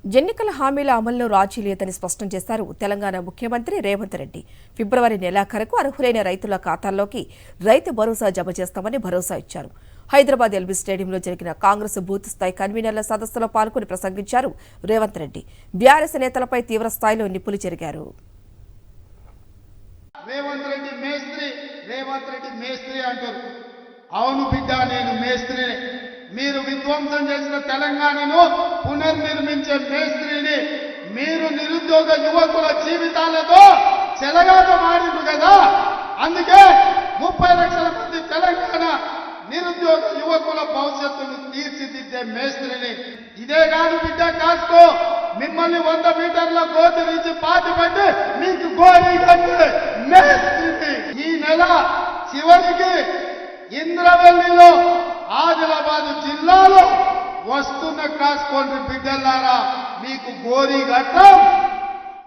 ఎన్నికల హామీల అమల్లో రాజీ లేదని స్పష్టం చేశారు తెలంగాణ ముఖ్యమంత్రి రేవంత్ రెడ్డి. ఫిబ్రవరి నెలాఖరుకు అర్హులైన రైతుల ఖాతాల్లోకి రైతు భరోసా జమ చేస్తామని భరోసా ఇచ్చారు. హైదరాబాద్ ఎల్బీ స్టేడియంలో జరిగిన కాంగ్రెస్ బూత్ స్థాయి కన్వీనర్ల సదస్సులో పాల్గొని ప్రసంగించారు రేవంత్ రెడ్డి. బీఆర్ఎస్ నేతలపై తీవ్ర స్థాయిలో నిప్పులు చెరిగారు. రేవంత్ రెడ్డి మేస్త్రి అంటారు. అవును బిడ్డ, నేను మేస్త్రిని. మీరు విధ్వంసం చేసిన తెలంగాణను పునర్నిర్మించే మేస్త్రిని. మీరు నిరుద్యోగ యువకుల జీవితాలతో చెలగాటమాడిండ్రు కదా, అందుకే 30 లక్షల మంది తెలంగాణ నిరుద్యోగ యువకుల భవిష్యత్తును తీర్చిదిద్దే మేస్త్రిని. ఇదే కాదు బిడ్డ, కాసుకో. మిమ్మల్ని 100 మీటర్ల గోతి నుంచి పాతిపెట్టి మీకు గోరీ కట్టే మేస్త్రిని. ఈ నెల చివరికి ఇంద్రవెల్లిలో ఆదిలాబాద్ జిల్లాలో వస్తున్న కాసుకోండి బిడ్డలారా, మీకు గోరీ కట్టం